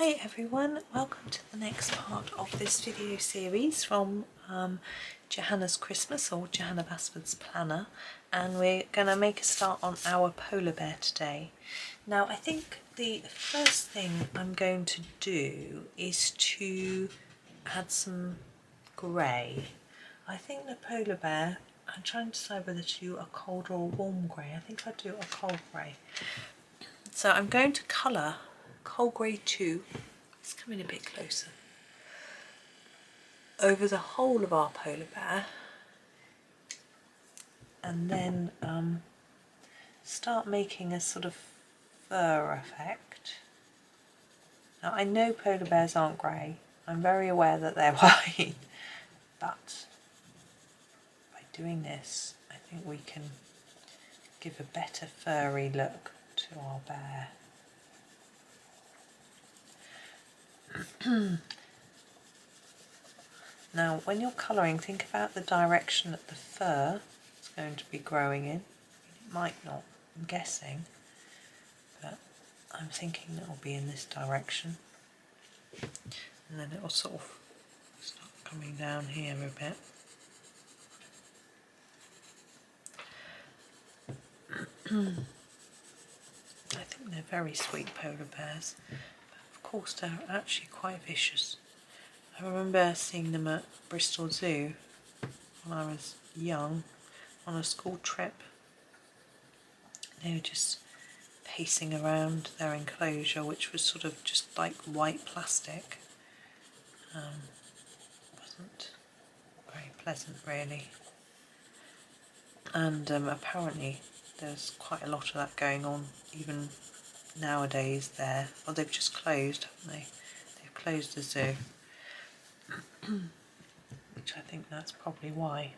Hi everyone, welcome to the next part of this video series from Johanna's Christmas, or Johanna Basford's planner, and we're going to make a start on our polar bear today. Now I think the first thing I'm going to do is to add some grey. I think the polar bear, I'm trying to decide whether to do a cold or a warm grey. I think I'll do a cold grey. So I'm going to colour cold grey 2, it's coming a bit closer, over the whole of our polar bear, and then start making a sort of fur effect. Now I know polar bears aren't grey, I'm very aware that they're white, but by doing this I think we can give a better furry look to our bear. Now when you're colouring, think about the direction that the fur is going to be growing in. It might not, I'm guessing, but I'm thinking it will be in this direction, and then it will sort of start coming down here a bit. I think they're very sweet polar bears, but of course they're actually quite vicious. I remember seeing them at Bristol Zoo when I was young on a school trip. They were just pacing around their enclosure, which was sort of just like white plastic. Wasn't very pleasant really, and apparently there's quite a lot of that going on even nowadays there. Well, they've just closed, haven't they? They've closed the zoo, which I think that's probably why.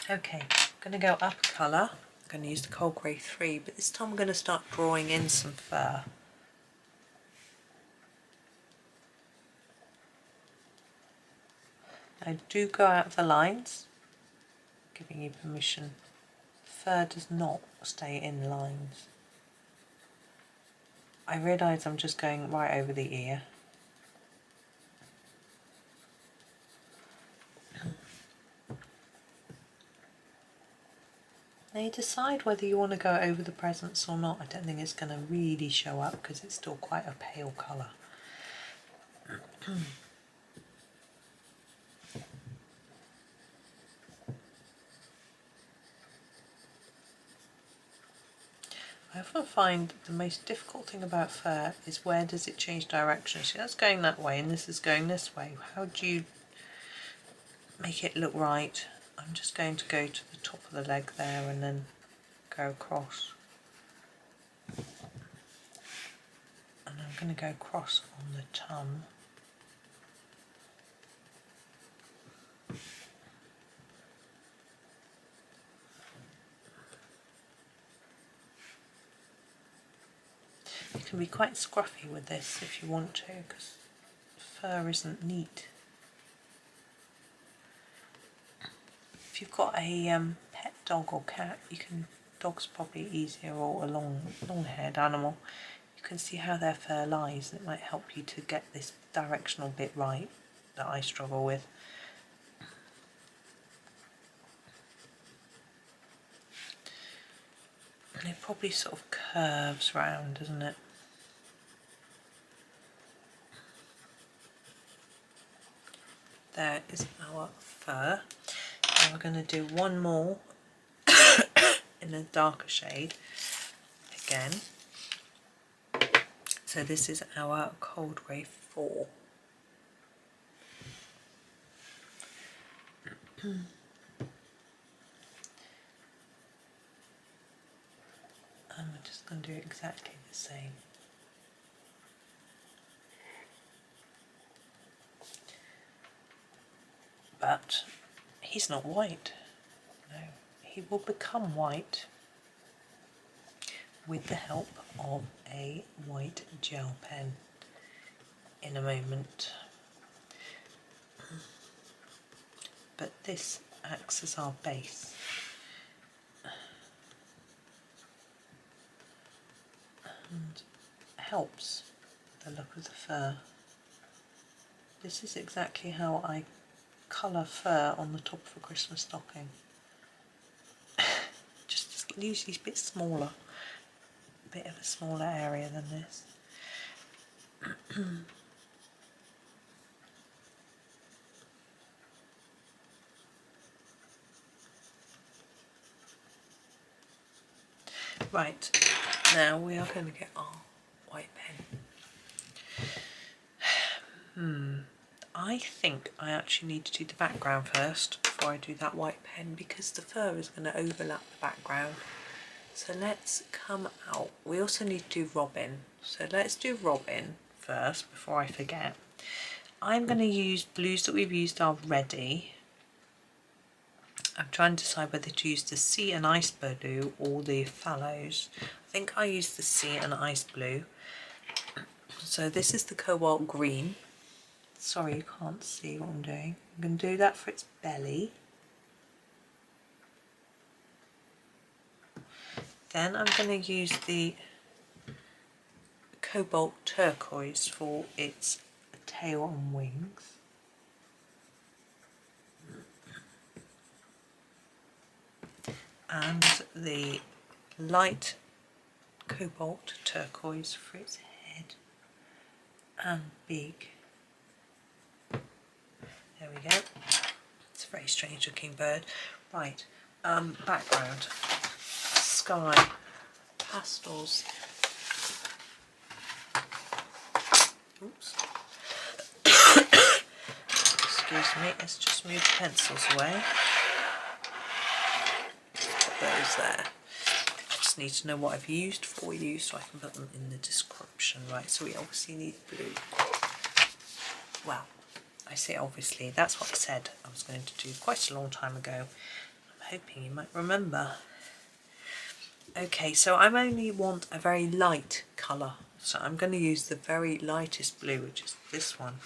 Okay, I'm going to go up a colour. I'm going to use the cold grey 3, but this time I'm going to start drawing in some fur. Now do go out of the lines, giving you permission. Fur does not stay in lines. I realise I'm just going right over the ear. Now you decide whether you want to go over the presents or not. I don't think it's going to really show up because it's still quite a pale colour. I often find the most difficult thing about fur is where does it change direction. See, that's going that way and this is going this way. How do you make it look right? I'm just going to go to the top of the leg there and then go across. And I'm going to go across on the tongue. You can be quite scruffy with this if you want to, because fur isn't neat. If you've got a pet dog or cat, dog's probably easier, or a long-haired animal, you can see how their fur lies, and it might help you to get this directional bit right that I struggle with. And it probably sort of curves round, doesn't it? There is our fur. Now we're going to do one more in a darker shade again. So this is our cold grey 4. And we're just going to do exactly the same. But he's not white. No, he will become white with the help of a white gel pen in a moment. But this acts as our base. And helps the look of the fur. This is exactly how I colour fur on the top of a Christmas stocking. Just usually a bit smaller, a bit of a smaller area than this. Right, now we are going to get our white pen. I think I actually need to do the background first before I do that white pen, because the fur is going to overlap the background. So let's come out. We also need to do Robin. So let's do Robin first before I forget. I'm going to use blues that we've used already. I'm trying to decide whether to use the sea and ice blue or the phthalo. I think I use the sea and ice blue. So this is the cobalt green. Sorry, you can't see what I'm doing. I'm going to do that for its belly. Then I'm going to use the cobalt turquoise for its tail and wings. And the light cobalt turquoise for its head and beak. There we go. It's a very strange looking bird. Right, background, sky, pastels. Oops. Excuse me, let's just move the pencils away. Put those there. I just need to know what I've used for you so I can put them in the description. Right, so we obviously need blue. Well, I say obviously, that's what I said I was going to do quite a long time ago. I'm hoping you might remember. Okay, so I only want a very light colour, so I'm going to use the very lightest blue, which is this one.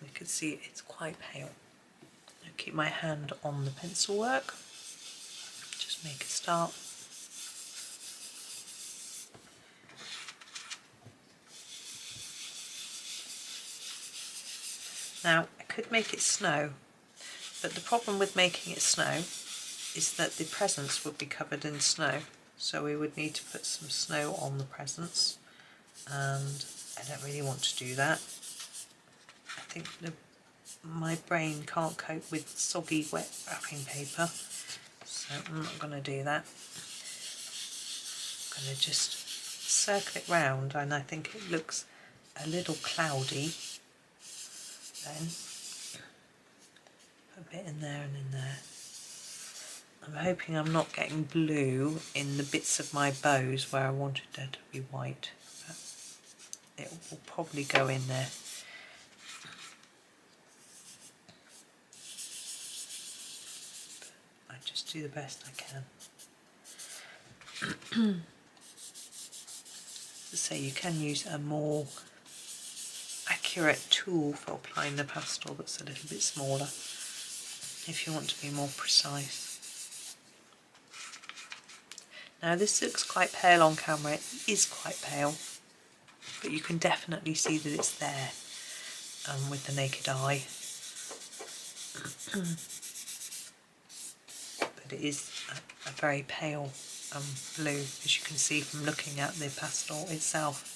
You can see it's quite pale. I'll keep my hand on the pencil work, just make a start. Now, I could make it snow, but the problem with making it snow is that the presents would be covered in snow, so we would need to put some snow on the presents, and I don't really want to do that. I think my brain can't cope with soggy wet wrapping paper, so I'm not going to do that. I'm going to just circle it round, and I think it looks a little cloudy. Then put a bit in there and in there. I'm hoping I'm not getting blue in the bits of my bows where I wanted there to be white, but it will probably go in there. But I just do the best I can. As I say, you can use a more accurate tool for applying the pastel that's a little bit smaller if you want to be more precise. Now this looks quite pale on camera, it is quite pale, but you can definitely see that it's there with the naked eye. But it is a very pale blue, as you can see from looking at the pastel itself.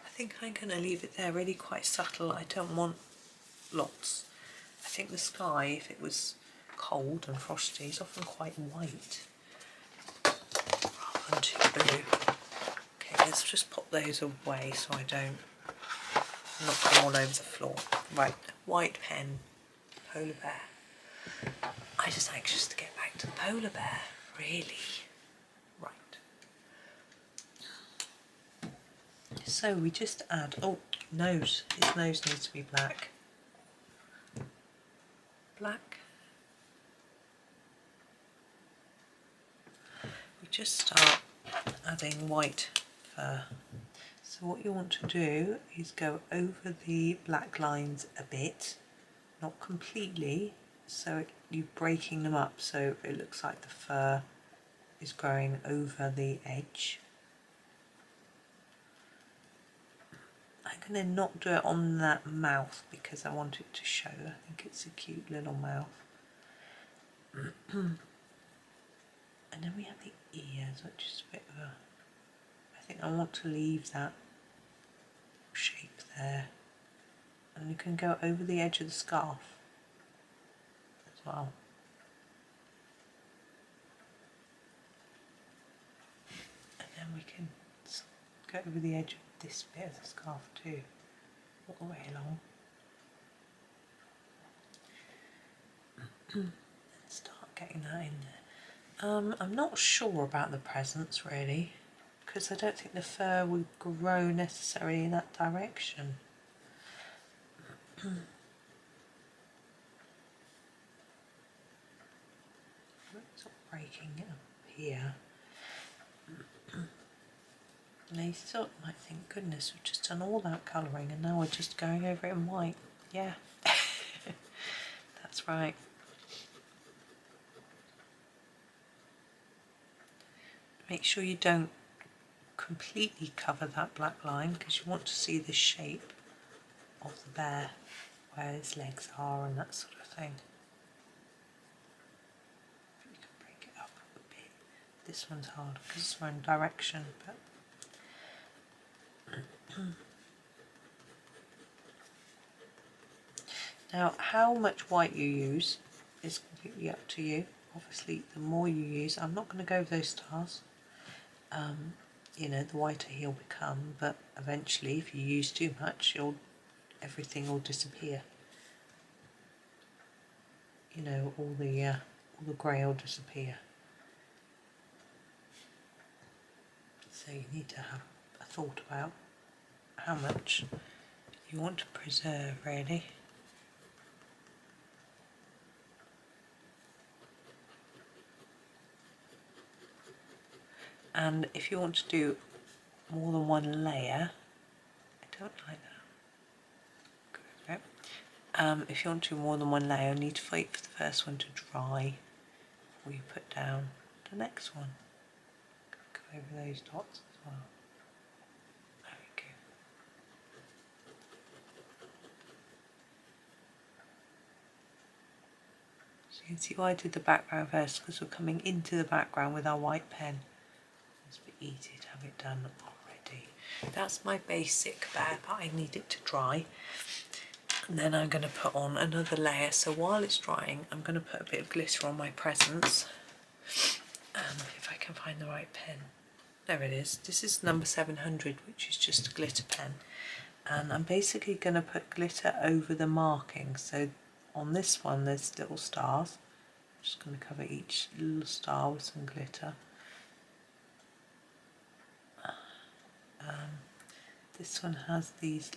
I think I'm going to leave it there really quite subtle. I don't want lots. I think the sky, if it was cold and frosty, is often quite white rather than too blue. Okay, let's just pop those away so I don't knock them all over the floor. Right, white pen, polar bear. I'm just anxious to get back to the polar bear, really. Right. So we just add, oh, nose. His nose needs to be black. Black. We just start adding white fur. So what you want to do is go over the black lines a bit, not completely, so you're breaking them up so it looks like the fur is growing over the edge. I'm going to not do it on that mouth because I want it to show. I think it's a cute little mouth. And then we have the ears, which is a bit of a... I think I want to leave that shape there. And you can go over the edge of the scarf as well. And then we can go over the edge of this bit of the scarf too, all the way along. And start getting that in there. I'm not sure about the presents really, because I don't think the fur would grow necessarily in that direction. Sort of breaking it up here. Now you sort of might think, goodness, we've just done all that colouring and now we're just going over it in white. Yeah, that's right. Make sure you don't completely cover that black line because you want to see the shape of the bear, where his legs are and that sort of thing. You can break it up a bit. This one's hard because it's one direction, but now how much white you use is completely up to you. Obviously the more you use, I'm not going to go over those stars, you know, the whiter he'll become, but eventually if you use too much everything will disappear. You know, all the grey will disappear. So you need to have a thought about how much you want to preserve really. And if you want to do more than one layer, I don't like that. Okay. If you want to do more than one layer, you need to wait for the first one to dry before you put down the next one. Go over those dots as well. There we go. So you can see why I did the background first, because we're coming into the background with our white pen. It's a bit easy to have it done already. That's my basic bear, but I need it to dry. And then I'm going to put on another layer. So while it's drying, I'm going to put a bit of glitter on my presents. If I can find the right pen. There it is. This is number 700, which is just a glitter pen. And I'm basically going to put glitter over the markings. So on this one, there's little stars. I'm just going to cover each little star with some glitter. This one has these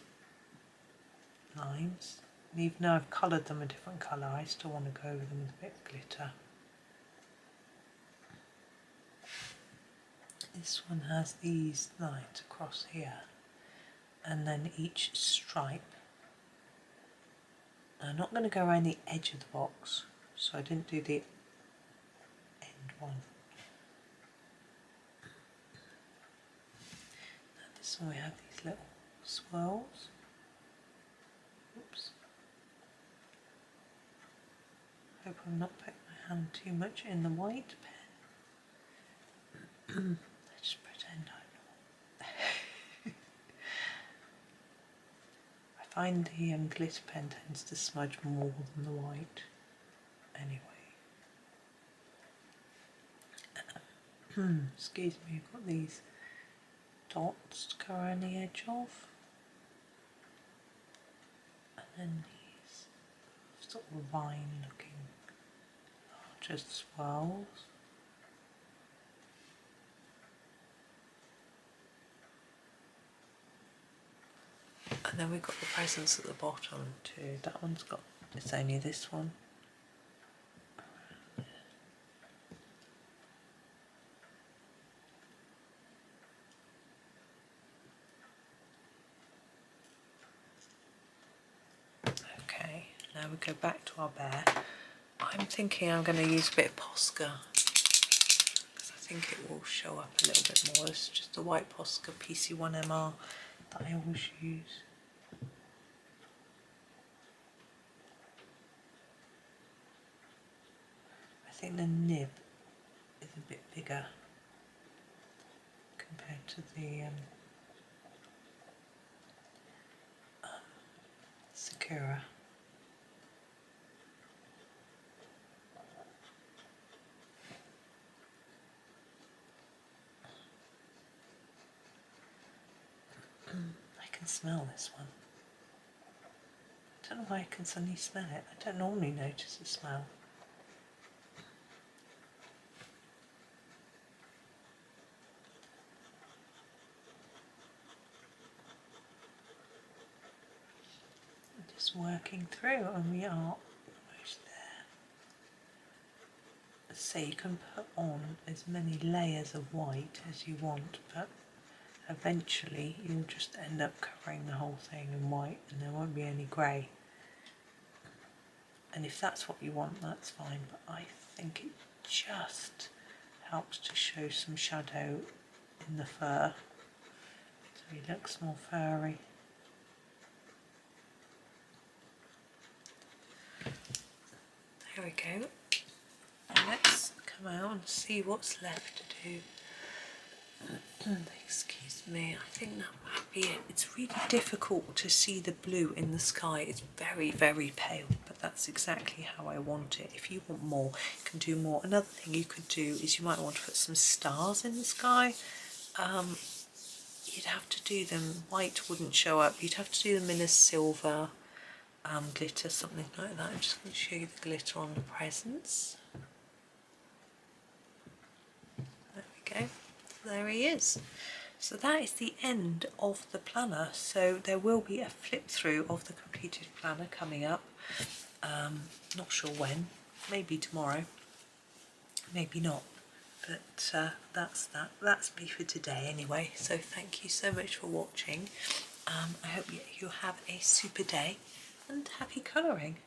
lines, and even though I've coloured them a different colour, I still want to go over them with a bit of glitter. This one has these lines across here, and then each stripe. I'm not going to go around the edge of the box, so I didn't do the end one. And this one we have these little swirls. Oops. Hope I'm not putting my hand too much in the white pen. I just pretend I'm not. I find the glitter pen tends to smudge more than the white. Anyway. Excuse me, I've got these dots to go around the edge of. And then these sort of vine looking larger swirls. And then we've got the presents at the bottom too. That one's got, it's only this one. Okay, now we go back to our bear. I'm thinking I'm going to use a bit of Posca, because I think it will show up a little bit more. It's just the white Posca PC1MR that I always use. I think the nib is a bit bigger compared to the Sakura. I can smell this one. I don't know why I can suddenly smell it. I don't normally notice the smell. I'm just working through, and we are almost there. So you can put on as many layers of white as you want, but eventually you'll just end up covering the whole thing in white and there won't be any grey. And if that's what you want, that's fine, but I think it just helps to show some shadow in the fur, so he looks more furry. There we go. And let's come out and see what's left to do. Excuse me, I think that might be it. It's really difficult to see the blue in the sky. It's very, very pale, but that's exactly how I want it. If you want more, you can do more. Another thing you could do is you might want to put some stars in the sky. You'd have to do them, white wouldn't show up, you'd have to do them in a silver glitter, something like that. I'm just going to show you the glitter on the presents. There we go. There he is. So that is the end of the planner. So there will be a flip through of the completed planner coming up. Not sure when, maybe tomorrow, maybe not, but that's me for today anyway. So thank you so much for watching. I hope you have a super day and happy colouring.